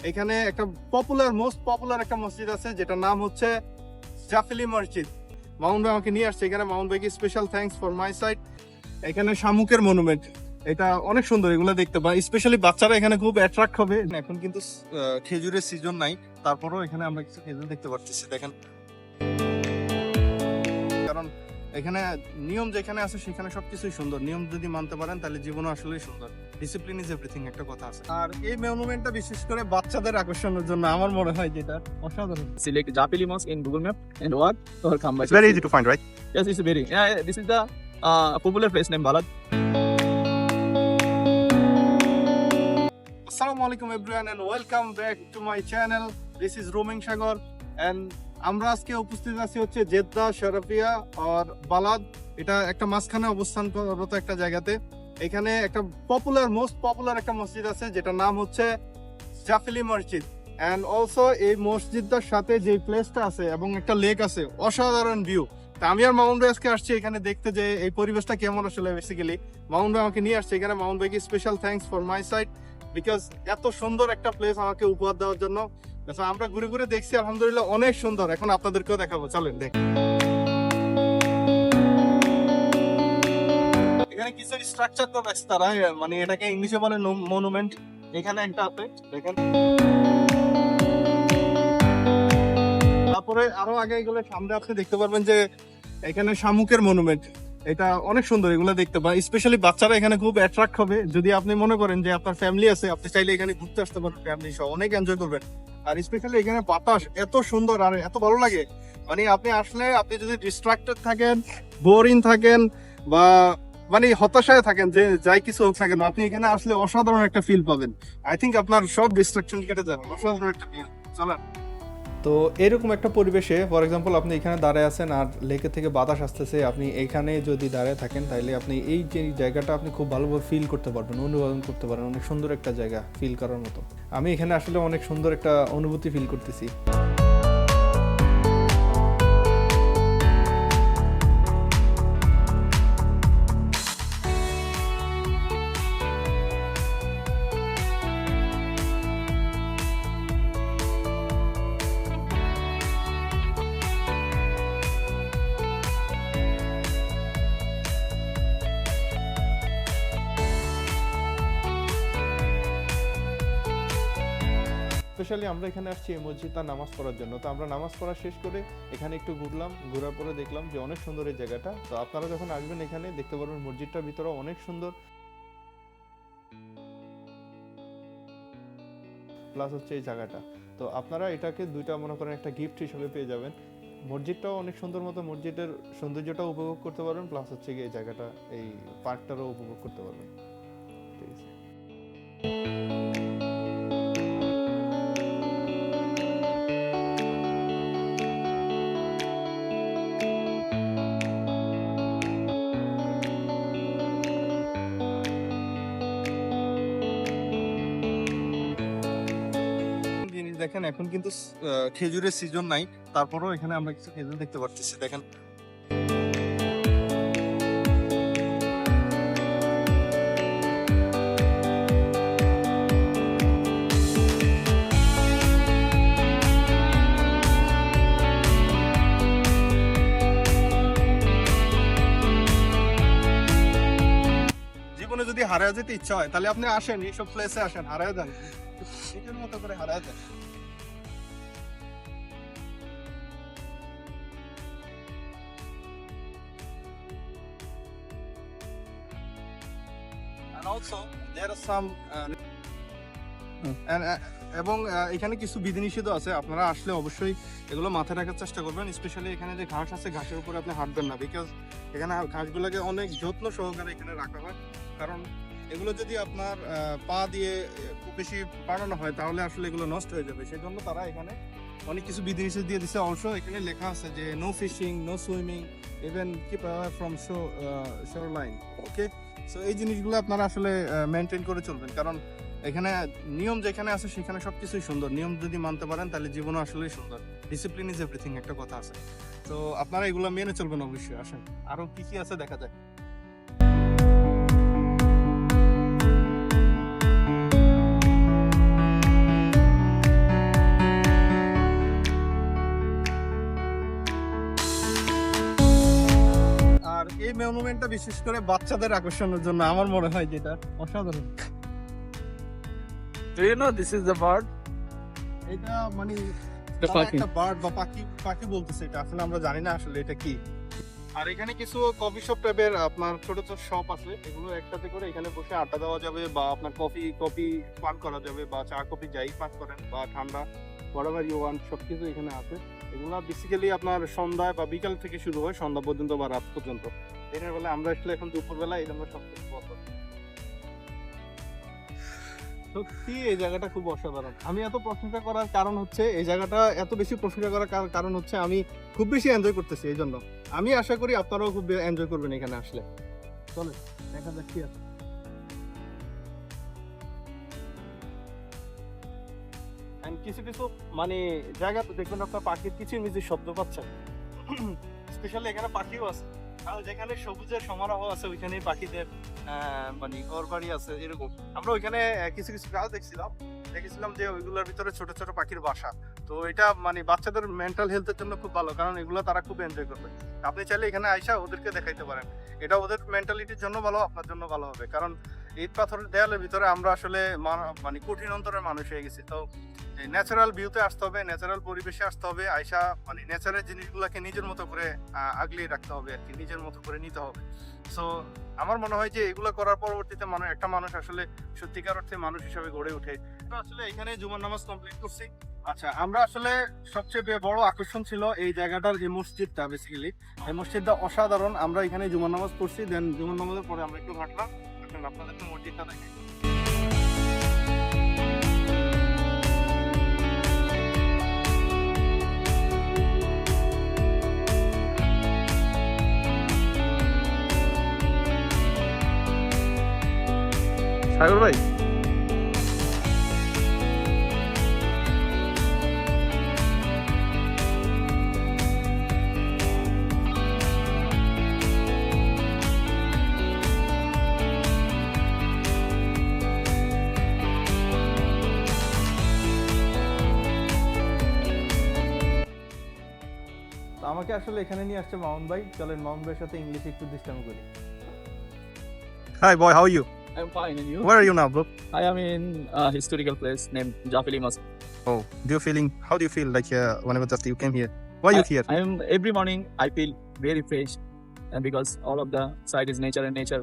এখানে একটা most popular একটা মসজিদ আছে যেটার নাম হচ্ছে জাফিলি মসজিদ। মামুন ভাই আমাকে নিয়ে আসছে এখানে। মামুন ভাইকে special thanks for my side. এখানে শামুকের মনুমেন্ট, এটা অনেক সুন্দর, এগুলো দেখতে পাই স্পেশালি বাচ্চারা এখানে খুব অ্যাট্রাক্ট হবে। এখন কিন্তু খেজুরের সিজন নাই, তারপরেও এখানে আমরা কিছু খেজুর দেখতে পাচ্ছি দেখেন। কারণ এখানে নিয়ম যেখানে আছে সেখানে সবকিছুই সুন্দর। নিয়ম যদি মানতে পারেন তাহলে জীবনও আসলেই সুন্দর। ডিসিপ্লিন ইজ এভরিথিং একটা কথা আছে। আর এই মনুমেন্টটা বিশেষ করে বাচ্চাদের আকর্ষণের জন্য আমার মনে হয় যেটা অসাধারণ। Select Japili Mosque in Google Map and what? Or come by. It's very easy to find, right? Yes, it's very. Yeah, this is the popular place named Balad. আসসালামু আলাইকুম everyone and welcome back to my channel. This is roaming Sagar and আমরা আজকে উপস্থিত আছি হচ্ছে Jeddah শরফিয়া আর Balad. এটা একটা মাঝখানে অবস্থানরত একটা জায়গাতে। এখানে একটা মোস্ট পপুলার একটা মসজিদ আছে যেটার নাম হচ্ছে জাফিলি মসজিদ। এন্ড অলসো এই মসজিদটার সাথে যে প্লেসটা আছে এবং একটা লেক আছে, অসাধারণ ভিউ। তা আমি আর মামুন ভাই আজকে আসছি এখানে দেখতে যে এই পরিবেশটা কেমন আসলে। বেসিক্যালি মামুন ভাই আমাকে নিয়ে আসছে এখানে। মামুন ভাইকে special thanks for my side because এত সুন্দর একটা প্লেস আমাকে উপহার দেওয়ার জন্য। আমরা ঘুরে ঘুরে দেখছি, আলহামদুলিল্লাহ অনেক সুন্দর। এখন আপনাদেরকেও দেখাবো, চলেন দেখ। এখানে কিছু স্ট্রাকচার তো দেখছি তারা, মানে এটাকে ইংলিশে বলে মনুমেন্ট। এখানে একটা আছে দেখেন। তারপরে আরো আগে এগুলো সামনে আপনি দেখতে পারবেন যে এখানে শামুকের মনুমেন্ট, এটা অনেক সুন্দর। এগুলো দেখতে পাই স্পেশালি বাচ্চারা এখানে খুব অ্যাট্রাক্ট হবে। যদি আপনি মনে করেন যে আপনার ফ্যামিলি আছে, আপনি চাইলে এখানে ঘুরতে আসতে পারেন, ফ্যামিলি সহ অনেক এনজয় করবেন। আর স্পেশালি এখানে বাতাস এত সুন্দর আর এত ভালো লাগে, মানে আপনি আসলে আপনি যদি ডিস্ট্রাক্টেড থাকেন, বোরিং থাকেন বা মানে হতাশায় থাকেন, যে যাই কিছু হোক না কেন, আপনি এখানে আসলে অসাধারণ একটা ফিল পাবেন। আই থিঙ্ক আপনার সব ডিস্ট্রাকশন কেটে যাবে। অসাধারণ একটা ফিল। চলেন। তো এরকম একটা পরিবেশে ফর এক্সাম্পল আপনি এখানে দাঁড়ায় আছেন আর লেকের থেকে বাতাস আসতেছে, আপনি এখানে যদি দাঁড়ায় থাকেন তাহলে আপনি এই যে জায়গাটা আপনি খুব ভালোভাবে ফিল করতে পারবেন, অনুভব করতে পারেন। অনেক সুন্দর একটা জায়গা ফিল করার মতো। আমি এখানে আসলে অনেক সুন্দর একটা অনুভূতি ফিল করতেছি। স্পেশালি আমরা এখানে আসছি এই মসজিদটা নামাজ পড়ার জন্য। তো আমরা নামাজ পড়া শেষ করে এখানে একটু ঘুরলাম, ঘোরার পরে দেখলাম যে অনেক সুন্দর এই জায়গাটা। তো আপনারা যখন আসবেন এখানে দেখতে পারবেন মসজিদটার ভিতরে অনেক সুন্দর, প্লাস হচ্ছে এই জায়গাটা। তো আপনারা এটাকে দুইটা মনে করেন একটা গিফট হিসেবে পেয়ে যাবেন। মসজিদটাও অনেক সুন্দর মতো মসজিদের সৌন্দর্যটাও উপভোগ করতে পারবেন, প্লাস হচ্ছে এই জায়গাটা, এই পার্কটারও উপভোগ করতে পারবেন। ঠিক আছে। দেখেন এখন কিন্তু খেজুরের সিজন নাই, তারপরেও এখানে আমরা কিছু খেজুর দেখতে পাচ্ছি দেখেন। জীবনে যদি হারিয়ে যেতে ইচ্ছা হয় তাহলে আপনি আসেন, এইসব প্লেসে আসেন, হারিয়ে যান, নিজের মতো করে হারিয়ে যান। And also there are some এবং এখানে কিছু বিধিনিষেধও আছে। আপনারা আসলে অবশ্যই এগুলো মাথায় রাখার চেষ্টা করবেন। স্পেশালি এখানে যে ঘাস আছে, ঘাসের উপরে আপনি হাঁটবেন না, বিকজ এখানে ঘাসগুলোকে অনেক যত্ন সহকারে এখানে রাখা হয়। কারণ এগুলো যদি আপনার পা দিয়ে খুব বেশি বাড়ানো হয় তাহলে আসলে এগুলো নষ্ট হয়ে যাবে। সেই জন্য তারা এখানে অনেক কিছু বিধিনিষেধ দিয়ে দিচ্ছে। অবশ্য এখানে লেখা আছে যে no fishing, no swimming, even keep away from shore line. Okay, so এই জিনিসগুলো আপনারা আসলে মেনটেন করে চলবেন। কারণ এখানে নিয়ম যেখানে আছে সেখানে সবকিছুই সুন্দর। নিয়ম যদি মানতে পারেন তাহলে জীবনও আসলেই সুন্দর। ডিসিপ্লিন ইজ এভরিথিং একটা কথা আছে। তো আপনারা এগুলো মেনে চলবেন অবশ্যই। আসেন, আরো কি কি আছে দেখা যায়। মনুমেন্টটা বিশেষ করে বাচ্চাদের আকর্ষণের জন্য আমার মনে হয় যেটা অসাধারণ। Do you know this is the bird? এটা মানে The তারা পাখি। একটা বার্ড বা পাখি পাখি বলতেছে, এটা আসলে আমরা জানি না আসলে এটা কি। আর এখানে কিছু কফি শপ টাইপের আপনার ছোট ছোট শপ আছে, এগুলো একসাথে করে এখানে বসে আড্ডা দেওয়া যাবে বা আপনার কফি পান করা যাবে বা চা কফি যাই পান করেন বা ঠান্ডা whatever you want সবকিছু এখানে আছে। এগুলো বেসিক্যালি আপনার সন্ধ্যায় বা বিকাল থেকে শুরু হয় সন্ধ্যা পর্যন্ত বা রাত পর্যন্ত। দিনের বেলা আমরা আসলে এখন দুপুরবেলা এই জন্য সবকিছু বন্ধ। সত্যি এই জায়গাটা খুব অসাধারণ। আমি এত প্রশংসা করার কারণ হচ্ছে এই জায়গাটা এত বেশি প্রশংসা করার কারণ হচ্ছে আমি খুব বেশি এনজয় করতেছি এই জন্য। আমি আশা করি আপনারাও খুব এনজয় করবেন এখানে আসলে। চলে দেখা যাক কি আছে। And কিছু কিছু মানে জায়গা তো দেখবেন আপনার পাখির কিচিরমিচির শব্দ পাচ্ছেন। স্পেশালি এখানে পাখিও আছে, কারণ যেখানে সবুজের সমারোহ আছে ওইখানে পাখিদের মানে ঘর বাড়ি আছে এরকম। আমরা ওইখানে কিছু কিছু গাছ দেখেছিলাম যে ওইগুলোর ভিতরে ছোট ছোট পাখির বাসা। তো এটা মানে বাচ্চাদের মেন্টাল হেলথের জন্য খুব ভালো, কারণ এগুলো তারা খুব এনজয় করবে। আপনি চাইলে এখানে আইসা ওদেরকে দেখাইতে পারেন, এটা ওদের মেন্টালিটির জন্য ভালো, আপনার জন্য ভালো হবে। কারণ ইট পাথরের দেয়ালের ভিতরে আমরা আসলে মানে কঠিন অন্তরের মানুষ হয়ে গেছি। তো ন্যাচারাল ভিউতে আসতে হবে, ন্যাচারাল পরিবেশে আসতে হবে, আইসা মানে ন্যাচারাল জিনিসগুলোকে নিজের মতো করে আগলিয়ে রাখতে হবে আর কি, নিজের মতো করে নিতে হবে। সো আমার মনে হয় যে এগুলো করার পরবর্তীতে একটা মানুষ আসলে সত্যিকার অর্থে মানুষ হিসেবে গড়ে ওঠে। তো আসলে এখানে জুমার নামাজ কমপ্লিট করছি। আচ্ছা, আমরা আসলে সবচেয়ে বড় আকর্ষণ ছিল এই জায়গাটার যে মসজিদটা, বেসিক্যালি এই মসজিদটা অসাধারণ। আমরা এখানে জুমার নামাজ পড়ছি, দেন জুমার নামাজের পরে আমরা একটু হাঁটলাম, আপনাদেরকে মসজিদটা দেখাই। সাগর ভাই, তো আমাকে আসলে এখানে নিয়ে আসছে মামুন ভাই। চলেন মামুন ভাইয়ের সাথে ইংলিশে একটু দুষ্টামি করি। Hi boy, how are you? I'm fine, and you? Where are you now, bro? I am in a historical place named Jafili Mosque. Oh, how do you feel like whenever just you came here? Why are you here? I am every morning. I feel very fresh, and because all of the side is nature and nature,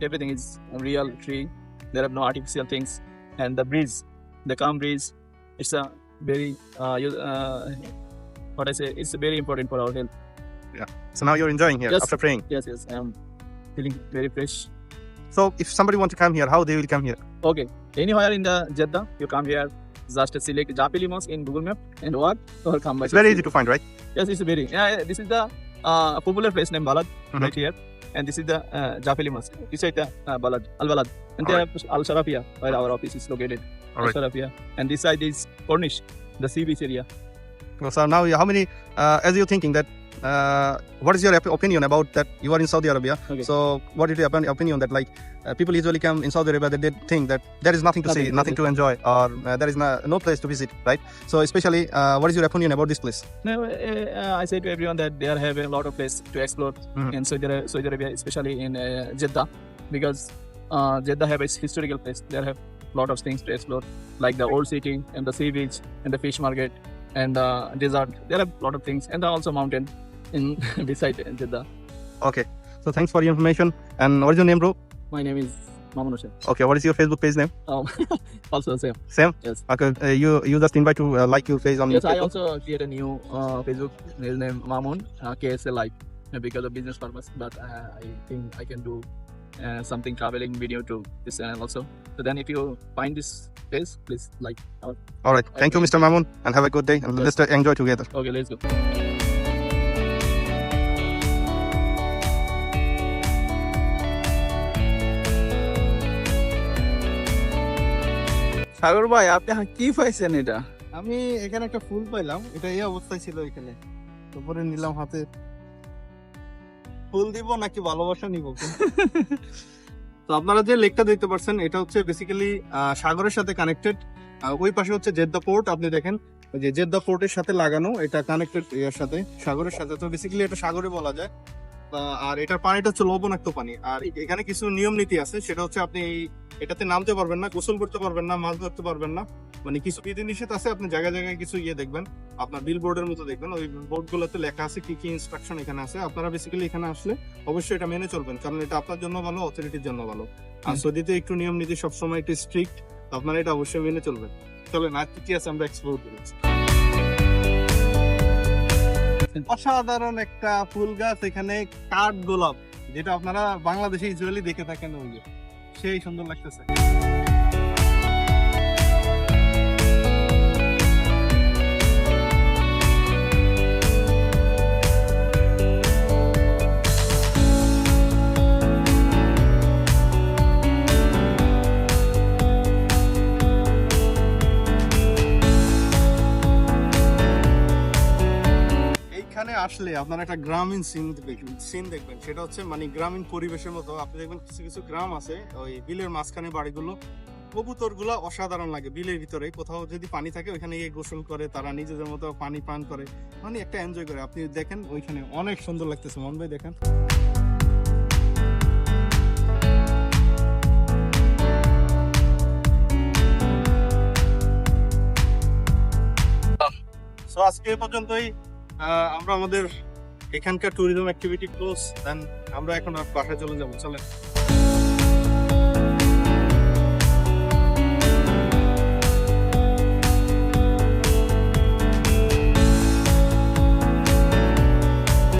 everything is real tree. There are no artificial things, and the breeze, the calm breeze, it's a very what I say. It's very important for our health. So now you're enjoying here Yes. after praying. Yes, I am feeling very fresh. So if somebody want to come here, how they will come here? Okay, anywhere in the Jeddah, you come here. Just select Jafili Mosque in Google Map and walk or come by. It's very easy to find, right? Yes, it's very. Yeah, this is the popular place named Balad right here, and this is the Jafili Mosque. This is the Balad, Al Balad, and there Al Sharafia, where our office is located. Al Alright. Sharafia, and this side is Cornish, the sea beach area. So now how many, as you're thinking that, what is your opinion about that you are in Saudi Arabia? Okay. So what is your opinion that like people usually come in Saudi Arabia that they think that there is nothing to see, nothing to enjoy, or there is no place to visit, right? So especially, what is your opinion about this place? Now, I say to everyone that they have a lot of place to explore Mhm. in Saudi Arabia, especially in Jeddah, because Jeddah have a historical place. There have a lot of things to explore, like the old city and the sea beach and the fish market and the desert. There are a lot of things, and also mountain in beside Jeddah. Okay. So thanks for your information. And what is your name, bro? My name is Mamun Hussain. Okay. What is your Facebook page name? Also same. Same. Yes. Okay. You just invite to like your page on Yes, I Facebook. also create a new Facebook name Mamun KSL Live because of business purpose. But I think I can do something traveling video to this channel also. So then, if you find this page, please like. All right. Thank you, Mr. Mamun, and have a good day. And Yes. let's enjoy together. Okay, let's go. সাগর ভাই, আপনি কি পাইছেন এটা? আমি এখানে একটা ফুল পাইলাম, এটা এই অবস্থায় ছিল এখানে, তারপরে নিলাম হাতে। ফুল দিব নাকি ভালোবাসা নিব? তো আপনারা যে লেকটা দেখতে পাচ্ছেন এটা হচ্ছে বেসিক্যালি সাগরের সাথে কানেক্টেড। ওই পাশে হচ্ছে জেদ্দা পোর্ট, আপনি দেখেন ওই যে জেদ্দা পোর্টের সাথে লাগানো, এটা কানেক্টেড এর সাথে সাগরের সাথে। তো বেসিক্যালি এটা সাগরে বলা যায়। আর এটার পানিটা হচ্ছে লবণাক্ত পানি। আর এখানে কিছু নিয়ম নীতি আছে, সেটা হচ্ছে আপনি এটাতে নামতে পারবেন না, গোসল করতে পারবেন না, মাছ ধরতে পারবেন না, মানে কিছু বিধিনিষেধ আছে। আপনি জায়গায় জায়গায় কিছু দেখবেন, আপনার বিল বোর্ডের মতো দেখবেন, ওই বোর্ড গুলোতে লেখা আছে কি কি ইনস্ট্রাকশন এখানে আছে। আপনারা বেসিক্যালি এখানে আসলে অবশ্যই এটা মেনে চলবেন, কারণ এটা আপনার জন্য ভালো, অথরিটির জন্য ভালো। আর সৌদিতে একটু নিয়ম নীতি সবসময় একটু স্ট্রিক্ট, আপনারা এটা অবশ্যই মেনে চলবেন। চলেন আর কি আছে আমরা এক্সপ্লোর করি। অসাধারণ একটা ফুল গাছ এখানে, কাঠ গোলাপ, যেটা আপনারা বাংলাদেশে ইউজুয়ালি দেখে থাকেন, ওই যে সেই সুন্দর লাগতেছে। এইখানে আসলে আপনারা একটা গ্রামীণ সিন দেখবেন, সেটা হচ্ছে মানে গ্রামীণ পরিবেশের মতো। আপনি দেখবেন কিছু কিছু গ্রাম আছে ওই বিলের মাঝখানে বাড়িগুলো, কবুতর গুলা অসাধারণ লাগে। বিলের ভিতরে কোথাও যদি পানি থাকে ওইখানে গিয়ে গোসল করে, তারা নিজেদের মতো পানি পান করে, মানে একটা এনজয় করে। আপনি দেখেন ওইখানে অনেক সুন্দর লাগতেছে। মন ভাই দেখেন, সো আজকে এ পর্যন্তই। আমরা আমাদের এখানকার ট্যুরিজম অ্যাক্টিভিটি ক্লোজ, দেন আমরা এখন বাসায় চলে যাবো। চলেন।